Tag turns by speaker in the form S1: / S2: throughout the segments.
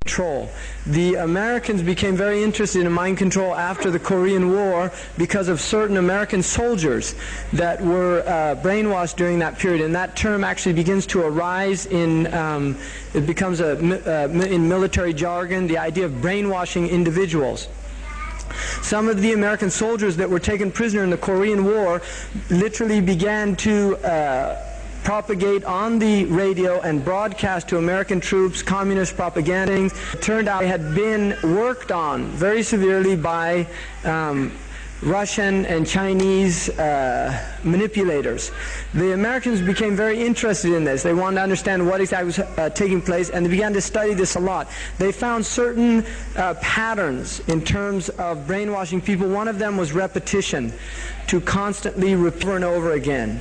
S1: control. The Americans became very interested in mind control after the Korean War because of certain American soldiers that were brainwashed during that period, and that term actually begins to arise in, it becomes in military jargon, the idea of brainwashing individuals. Some of the American soldiers that were taken prisoner in the Korean War literally began to propagate on the radio and broadcast to American troops communist propaganda. It turned out they had been worked on very severely by Russian and Chinese manipulators. The Americans became very interested in this. They wanted to understand what exactly was taking place, and they began to study this a lot. They found certain patterns in terms of brainwashing people. One of them was repetition, to constantly repeat over and over again.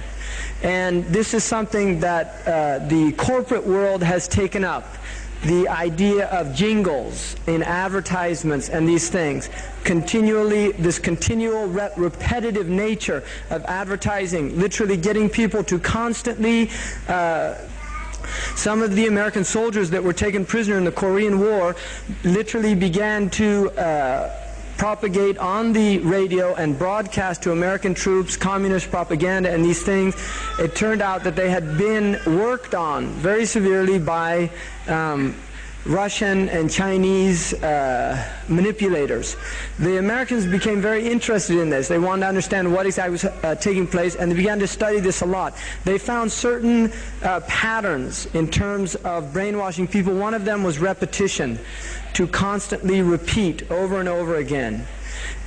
S1: And this is something that the corporate world has taken up. The idea of jingles in advertisements and these things. Continually, this continual repetitive nature of advertising, literally getting people to constantly some of the American soldiers that were taken prisoner in the Korean War literally began to propagate on the radio and broadcast to American troops communist propaganda and these things. It turned out that they had been worked on very severely by Russian and Chinese manipulators. The Americans became very interested in this. They wanted to understand what exactly was taking place, and they began to study this a lot. They found certain patterns in terms of brainwashing people. One of them was repetition, to constantly repeat over and over again.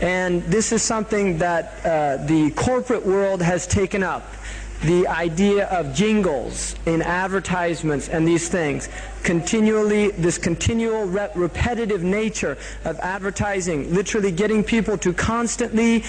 S1: And this is something that the corporate world has taken up. The idea of jingles in advertisements and these things. Continually, this continual repetitive nature of advertising, literally getting people to constantly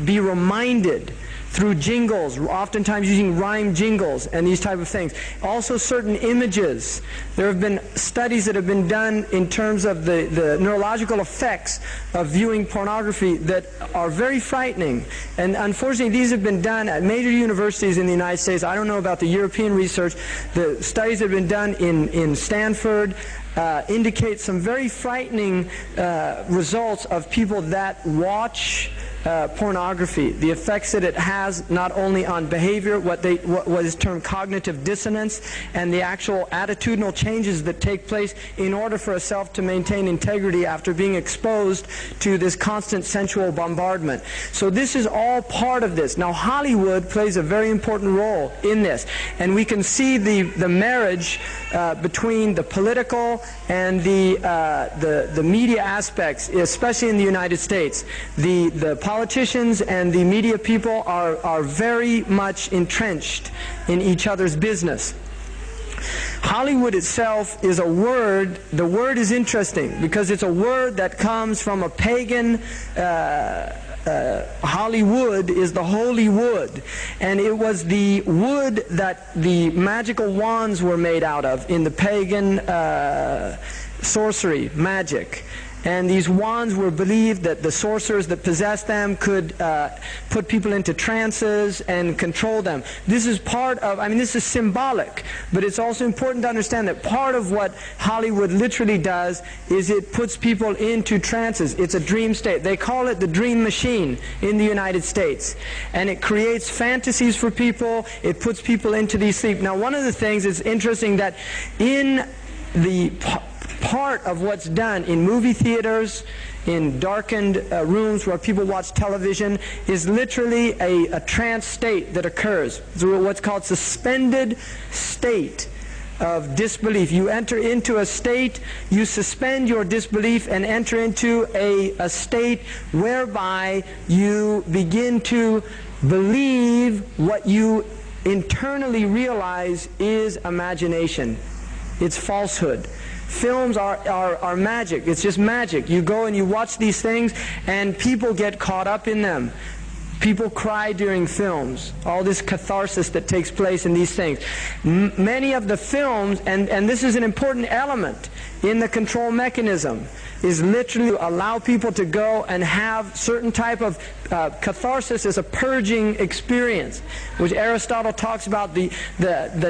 S1: be reminded through jingles, oftentimes using rhyme jingles and these type of things. Also certain images. There have been studies that have been done in terms of the neurological effects of viewing pornography that are very frightening. And unfortunately, these have been done at major universities in the United States. I don't know about the European research. The studies that have been done in Stanford indicate some very frightening results of people that watch pornography, the effects that it has not only on behavior, what is termed cognitive dissonance, and the actual attitudinal changes that take place in order for a self to maintain integrity after being exposed to this constant sensual bombardment. So this is all part of this. Now Hollywood plays a very important role in this, and we can see the marriage between the political and the media aspects, especially in the United States. The politicians and the media people are very much entrenched in each other's business. Hollywood itself is a word. The word is interesting because it's a word that comes from a pagan. Hollywood is the holy wood, and it was the wood that the magical wands were made out of in the pagan sorcery, magic. And these wands were believed that the sorcerers that possessed them could put people into trances and control them. This is part of, I mean, this is symbolic, but it's also important to understand that part of what Hollywood literally does is it puts people into trances. It's a dream state. They call it the dream machine in the United States. And it creates fantasies for people. It puts people into these sleep. Now, one of the things is interesting that in the part of what's done in movie theaters, in darkened rooms where people watch television, is literally a trance state that occurs. It's what's called suspended state of disbelief. You enter into a state, you suspend your disbelief and enter into a state whereby you begin to believe what you internally realize is imagination. It's falsehood. Films are magic. It's just magic. You go and you watch these things and people get caught up in them. People cry during films. All this catharsis that takes place in these things. Many of the films, and this is an important element in the control mechanism is literally to allow people to go and have certain type of catharsis as a purging experience, which Aristotle talks about the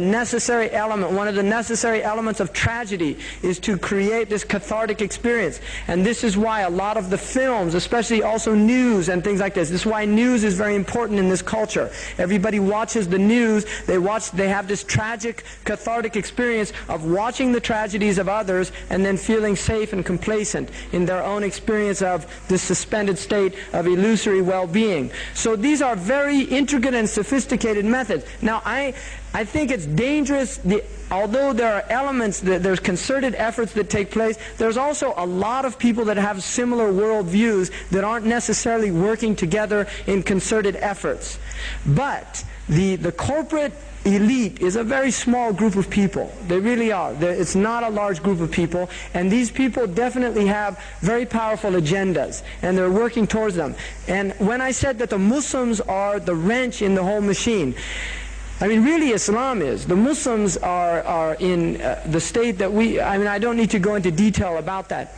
S1: necessary element. One of the necessary elements of tragedy is to create this cathartic experience. And this is why a lot of the films, especially also news and things like this is why news is very important in this culture. Everybody watches the news, they have this tragic, cathartic experience of watching the tragedies of others and then feeling safe and complacent in their own experience of this suspended state of illusory well-being. So these are very intricate and sophisticated methods. Now I think it's dangerous, although there are elements, there's concerted efforts that take place, there's also a lot of people that have similar worldviews that aren't necessarily working together in concerted efforts. But the corporate elite is a very small group of people. They really are. It's not a large group of people, and these people definitely have very powerful agendas, and they're working towards them. And when I said that the Muslims are the wrench in the whole machine, I mean, really Islam is. The Muslims are in the state that I don't need to go into detail about that.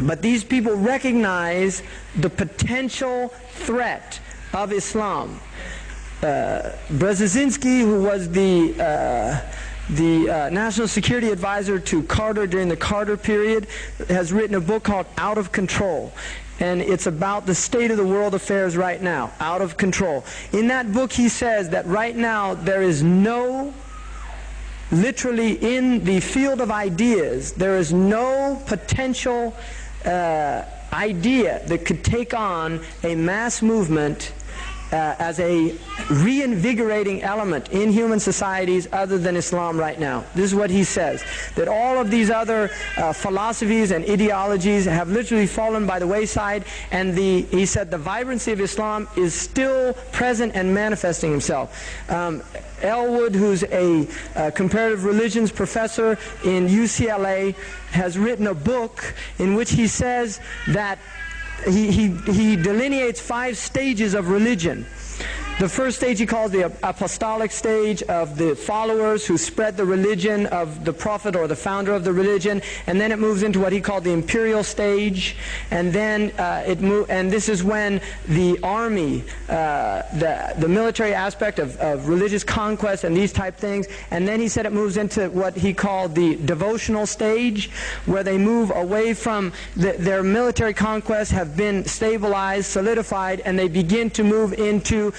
S1: But these people recognize the potential threat of Islam. Brzezinski, who was the National Security Advisor to Carter during the Carter period, has written a book called Out of Control. And it's about the state of the world affairs right now, out of control. In that book he says that right now there is literally in the field of ideas, there is no potential idea that could take on a mass movement as a reinvigorating element in human societies other than Islam right now. This is what he says, that all of these other philosophies and ideologies have literally fallen by the wayside, and he said the vibrancy of Islam is still present and manifesting himself. Elwood, who's a comparative religions professor in UCLA, has written a book in which he says that he delineates 5 stages of religion. The first stage he calls the apostolic stage, of the followers who spread the religion of the prophet or the founder of the religion, and then it moves into what he called the imperial stage, and then and this is when the army, the military aspect of religious conquest and these type things, and then he said it moves into what he called the devotional stage, where they move away from their military conquests, have been stabilized, solidified, and they begin to move into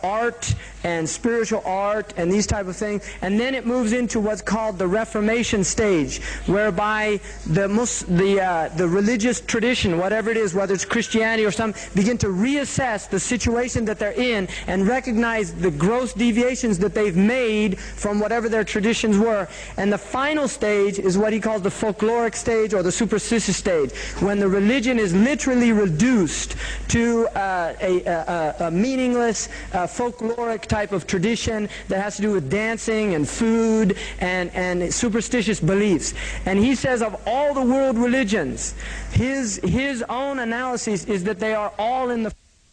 S1: art and spiritual art and these type of things, and then it moves into what's called the Reformation stage, whereby the religious tradition, whatever it is, whether it's Christianity or something, begin to reassess the situation that they're in and recognize the gross deviations that they've made from whatever their traditions were. And the final stage is what he calls the folkloric stage or the superstitious stage, when the religion is literally reduced to a meaningless folkloric type of tradition that has to do with dancing and food and superstitious beliefs. And he says of all the world religions, his own analysis is that they are all in the